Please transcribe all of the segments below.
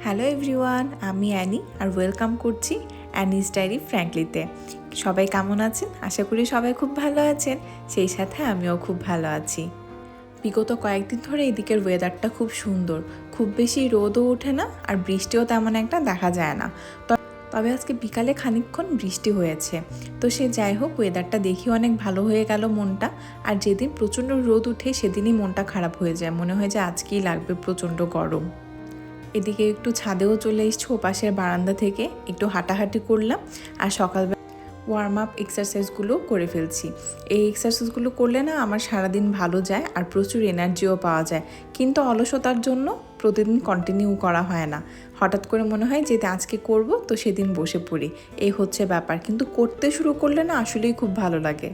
Hello everyone, আমি Annie আর welcome করছি anise diary ফ্র্যাঙ্কলিতে। সবাই কেমন আছেন? আশা করি সবাই খুব ভালো আছেন, সেই সাথে আমিও খুব ভালো আছি। বিগত কয়েকদিন ধরে এদিকের ওয়েদারটা খুব সুন্দর, খুব বেশি রোদও ওঠে না আর বৃষ্টিও তেমন একটা দেখা যায় না। তবে আজকে বিকালে খানিকক্ষণ বৃষ্টি হয়েছে, তো সে যাই হোক, ওয়েদারটা দেখি অনেক ভালো হয়ে গেল মনটা। আর যেদিন প্রচণ্ড রোদ উঠে সেদিনই মনটা খারাপ হয়ে যায়, মনে হয় যে আজকেই লাগবে প্রচণ্ড গরম। এদিকে একটু ছাদেও চলে এসেছি, ও পাশের বারান্দা থেকে একটু হাঁটাহাঁটি করলাম আর সকালবেলা ওয়ার্ম আপ এক্সারসাইজগুলো করে ফেলছি। এই এক্সারসাইজগুলো করলে না আমার সারাদিন ভালো যায় আর প্রচুর এনার্জিও পাওয়া যায়, কিন্তু অলসতার জন্য প্রতিদিন কন্টিনিউ করা হয় না। হঠাৎ করে মনে হয় যে আজকে করব, তো সেদিন বসে পড়ি, এই হচ্ছে ব্যাপার। কিন্তু করতে শুরু করলে না আসলেই খুব ভালো লাগে।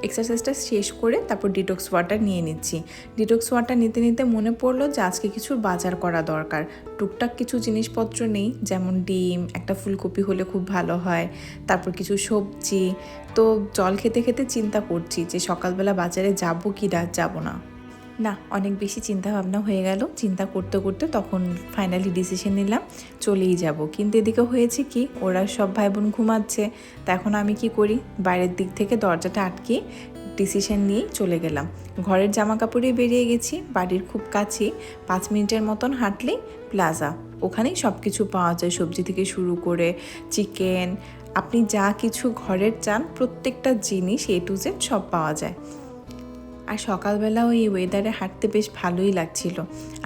এক্সারসাইজটা শেষ করে তারপর ডিটক্স ওয়াটার নিয়ে নিচ্ছি। ডিটক্স ওয়াটার নিতে নিতে মনে পড়লো যে আজকে কিছু বাজার করা দরকার। টুকটাক কিছু জিনিসপত্র নেই, যেমন ডিম, একটা ফুলকপি হলে খুব ভালো হয়, তারপর কিছু সবজি। তো জল খেতে খেতে চিন্তা করছি যে সকালবেলা বাজারে যাব কি যাব না। অনেক বেশি চিন্তা ভাবনা হয়ে গেল। চিন্তা করতে করতে তখন ফাইনালি ডিসিশন নিলাম চলেই যাব। কিন্তু এদিকে হয়েছে কি, ওরা সব ভাই বোন ঘুমাচ্ছে। তা এখন আমি কি করি, বাইরের দিক থেকে দরজাটা আটকে ডিসিশন নিয়েই চলে গেলাম। ঘরের জামা কাপড়েই বেরিয়ে গেছি, বাড়ির খুব কাছেই 5 মিনিটের মতন হাঁটলেই প্লাজা। ওখানেই সব কিছু পাওয়া যায়, সবজি থেকে শুরু করে চিকেন, আপনি যা কিছু ঘরের চান প্রত্যেকটা জিনিস A to Z সব পাওয়া যায়। আর সকালবেলাও এই ওয়েদারে হাঁটতে বেশ ভালোই লাগছিল।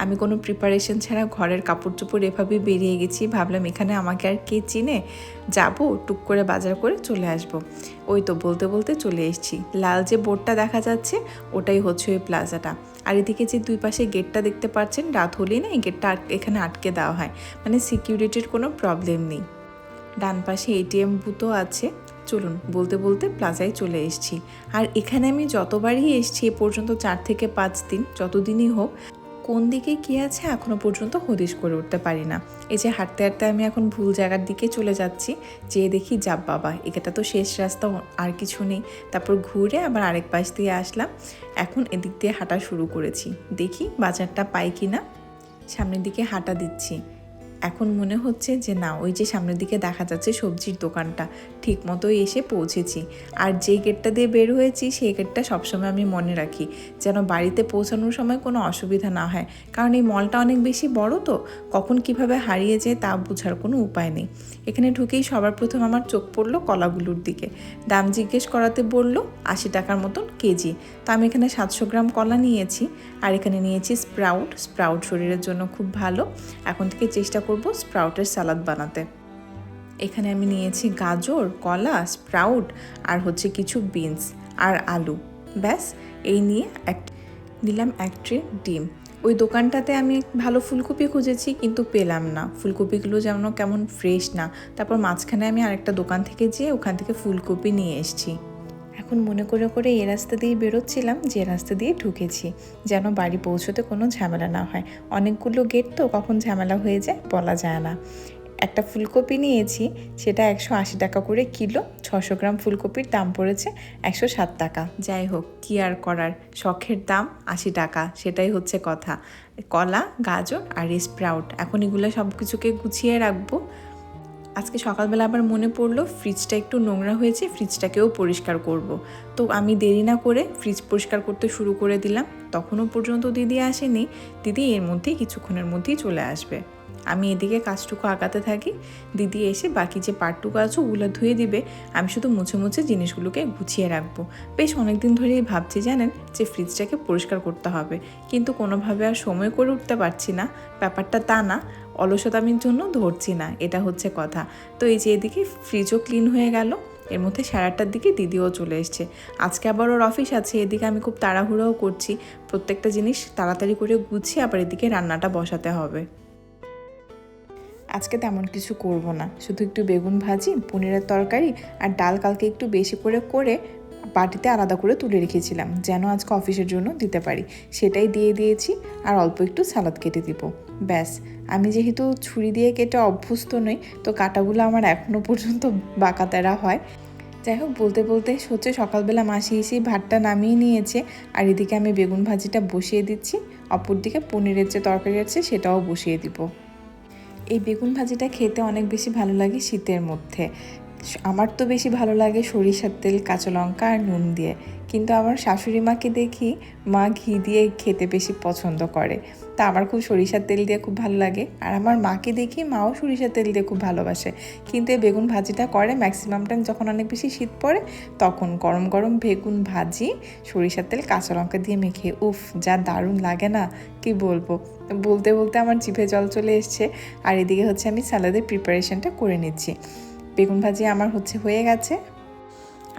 আমি কোনো প্রিপারেশন ছাড়া ঘরের কাপড় চোপড় এভাবেই বেরিয়ে গেছি, ভাবলাম এখানে আমাকে আর কে চিনে, যাব টুক করে বাজার করে চলে আসব। ওই তো বলতে বলতে চলে এসেছি। লাল যে বোর্ডটা দেখা যাচ্ছে ওটাই হচ্ছে ওই প্লাজাটা। আর এদিকে যে দুই পাশে গেটটা দেখতে পাচ্ছেন, রাত হলেই না এই গেটটা এখানে আটকে দেওয়া হয়, মানে সিকিউরিটির কোনো প্রবলেম নেই। ডান পাশে ATM বুথও আছে। চলুন, বলতে বলতে প্লাজায় চলে এসেছি। আর এখানে আমি যতবারই এসেছি এ পর্যন্ত 4 থেকে 5 দিন, যতদিনই হোক, কোন দিকে কী আছে এখনও পর্যন্ত হদিশ করে উঠতে পারি না। এই যে হাঁটতে হাঁটতে আমি এখন ভুল জায়গার দিকে চলে যাচ্ছি, যেয়ে দেখি যাব বাবা, এটা তো শেষ রাস্তা, আর কিছু নেই। তারপর ঘুরে আবার আরেক পাশ দিয়ে আসলাম। এখন এদিক দিয়ে হাঁটা শুরু করেছি, দেখি বাজারটা পাই কি না। সামনের দিকে হাঁটা দিচ্ছি। এখন মনে হচ্ছে যে না, ওই যে সামনের দিকে দেখা যাচ্ছে সবজির দোকানটা, ঠিক মতোই এসে পৌঁছেছি। আর যে গেটটা দিয়ে বের হয়েছি সেই গেটটা সবসময় আমি মনে রাখি, যেন বাড়িতে পৌঁছানোর সময় কোনো অসুবিধা না হয়। কারণ এই মলটা অনেক বেশি বড়, তো কখন কিভাবে হারিয়ে যায় তা বোঝার কোনো উপায় নেই। এখানে ঢুকেই সবার প্রথম আমার চোখ পড়লো কলাগুলোর দিকে। দাম জিজ্ঞেস করাতে বলল 80 টাকার মতন কেজি। তো আমি এখানে 700 গ্রাম কলা নিয়েছি। আর এখানে নিয়েছি স্প্রাউট শরীরের জন্য খুব ভালো। এখন থেকে চেষ্টা করব স্প্রাউটের সালাদ বানাতে। এখানে আমি নিয়েছি গাজর, কলা, স্প্রাউট আর হচ্ছে কিছু বিনস আর আলু। ব্যাস, এই নিয়ে নিলাম এক ট্রে ডিম। ওই দোকানটাতে আমি ভালো ফুলকপি খুঁজেছি কিন্তু পেলাম না, ফুলকপিগুলো যেমন কেমন ফ্রেশ না। তারপর মাঝখানে আমি আরেকটা দোকান থেকে যেয়ে ওখান থেকে ফুলকপি নিয়ে এসেছি। এখন মনে করে করে এই রাস্তা দিয়ে বেরোচ্ছিলাম যে রাস্তা দিয়ে ঢুকেছি, যেন বাড়ি পৌঁছতে কোনো ঝামেলা না হয়। অনেকগুলো গেট তো, কখন ঝামেলা হয়ে যায় বলা যায় না। একটা ফুলকপি নিয়েছি, সেটা 180 টাকা করে কিলো। 600 গ্রাম ফুলকপির দাম পড়েছে 107 টাকা। যাই হোক, কি আর করার, শখের দাম 80 টাকা, সেটাই হচ্ছে কথা। কলা, গাজর আর স্প্রাউট, এখন এগুলো সব কিছুকে গুছিয়ে রাখবো। আজকে সকালবেলা আবার মনে পড়লো ফ্রিজটা একটু নোংরা হয়েছে, ফ্রিজটাকেও পরিষ্কার করব। তো আমি দেরি না করে ফ্রিজ পরিষ্কার করতে শুরু করে দিলাম। তখনও পর্যন্ত দিদি আসেনি, দিদি এর মধ্যেই কিছুক্ষণের মধ্যেই চলে আসবে। আমি এদিকে কাজটুকু আগাতে থাকি, দিদি এসে বাকি যে পার্টটুকু আছে ওগুলো ধুয়ে দিবে। আমি শুধু মুছে মুছে জিনিসগুলোকে গুছিয়ে রাখবো। বেশ অনেকদিন ধরেই ভাবছি জানেন যে ফ্রিজটাকে পরিষ্কার করতে হবে, কিন্তু কোনোভাবে আর সময় করে উঠতে পারছি না। ব্যাপারটা তা না, অলসতামির জন্য ধরছি না, এটা হচ্ছে কথা। তো এই যে এদিকে ফ্রিজও ক্লিন হয়ে গেল। এর মধ্যে 8:30টার দিকে দিদিও চলে এসছে। আজকে আবার ওর অফিস আছে, এদিকে আমি খুব তাড়াহুড়োও করছি, প্রত্যেকটা জিনিস তাড়াতাড়ি করে গুছিয়ে আবার এদিকে রান্নাটা বসাতে হবে। আজকে তেমন কিছু করব না, শুধু একটু বেগুন ভাজি, পনিরের তরকারি আর ডাল কালকে একটু বেশি করে করে বাটিতে আলাদা করে তুলে রেখেছিলাম, যেন আজকে অফিসের জন্য দিতে পারি, সেটাই দিয়ে দিয়েছি। আর অল্প একটু সালাদ কেটে দিব, ব্যাস। আমি যেহেতু ছুরি দিয়ে কেটে অভ্যস্ত নই, তো কাটাগুলো আমার এখনও পর্যন্ত বাঁকা তেরা হয়। যাই হোক, বলতে বলতে হচ্ছে সকালবেলা মাসি এসে ভাতটা নামিয়ে নিয়েছে, আর এদিকে আমি বেগুন ভাজিটা বসিয়ে দিচ্ছি, অপরদিকে পনিরের যে তরকারি আছে সেটাও বসিয়ে দিব। এই বেগুন ভাজিটা খেতে অনেক বেশি ভালো লাগে শীতের মধ্যে। আমার তো বেশি ভালো লাগে সরিষার তেল, কাঁচা লঙ্কা আর নুন দিয়ে, কিন্তু আমার শাশুড়ি মাকে দেখি মা ঘি দিয়ে খেতে বেশি পছন্দ করে। তা আমার খুব সরিষার তেল দিয়ে খুব ভালো লাগে, আর আমার মাকে দেখি মাও সরিষার তেল দিয়ে খুব ভালোবাসে। কিন্তু এই বেগুন ভাজিটা করে ম্যাক্সিমাম টাইম যখন অনেক বেশি শীত পড়ে, তখন গরম গরম বেগুন ভাজি সরিষার তেল কাঁচা লঙ্কা দিয়ে মেখে, উফ যা দারুণ লাগে না, কি বলবো। বলতে বলতে আমার জিভে জল চলে এসছে। আর এদিকে হচ্ছে আমি স্যালাডের প্রিপারেশনটা করে নিচ্ছি। বেগুন ভাজি আমার হয়ে গেছে।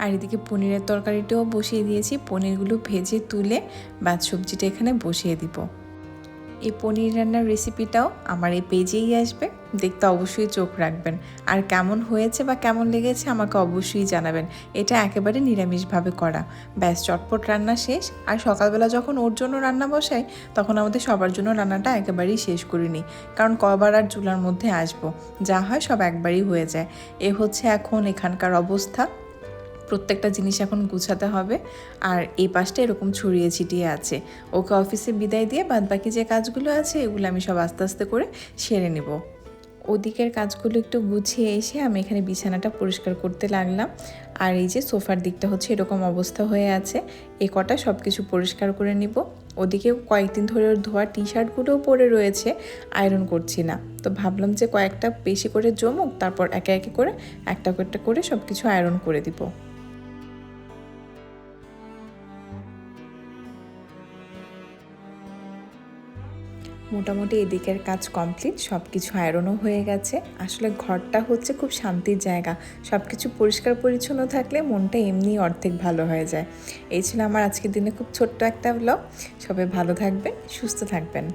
আর এদিকে পনিরের তরকারিটাও বসিয়ে দিয়েছি। পনিরগুলো ভেজে তুলে বাদ সবজিটা এখানে বসিয়ে দিব। এই পনির রান্নার রেসিপিটাও আমার এই পেজেই আসবে, দেখতে অবশ্যই চোখ রাখবেন। আর কেমন হয়েছে বা কেমন লেগেছে আমাকে অবশ্যই জানাবেন। এটা একেবারে নিরামিষভাবে করা, ব্যাস চটপট রান্না শেষ। আর সকালবেলা যখন ওর জন্য রান্না বসাই, তখন আমাদের সবার জন্য রান্নাটা একেবারেই শেষ করিনি, কারণ কবার আর চুলার মধ্যে আসবো, যা হয় সব একবারই হয়ে যায়। এ হচ্ছে এখন এখানকার অবস্থা। প্রত্যেকটা জিনিস এখন গুছাতে হবে। আর এই পাশটা এরকম ছড়িয়ে ছিটিয়ে আছে। ওকে অফিসে বিদায় দিয়ে বাদবাকি যে কাজগুলো আছে এগুলো আমি সব আস্তে আস্তে করে সেরে নেব। ওদিকের কাজগুলো একটু গুছিয়ে এসে আমি এখানে বিছানাটা পরিষ্কার করতে লাগলাম। আর এই যে সোফার দিকটা এরকম অবস্থা হয়ে আছে, এ কটা সব কিছু পরিষ্কার করে নিব। ওদিকে কয়েকদিন ধরে ধোয়া টি শার্টগুলোও পরে রয়েছে, আয়রন করছি না। তো ভাবলাম যে কয়েকটা বেশি করে জমুক, তারপর একে একে করে একটা করে সব কিছু আয়রন করে দিব। মোটামুটি এদিকের কাজ কমপ্লিট, সব কিছু আয়রনও হয়ে গেছে। আসলে ঘরটা খুব শান্তির জায়গা। সব কিছু পরিষ্কার পরিচ্ছন্ন থাকলে মনটা এমনি অর্ধেক ভালো হয়ে যায়। এই ছিল আমার আজকের দিনে খুব ছোট্ট একটা ব্লগ। সবাই ভালো থাকবেন, সুস্থ থাকবেন।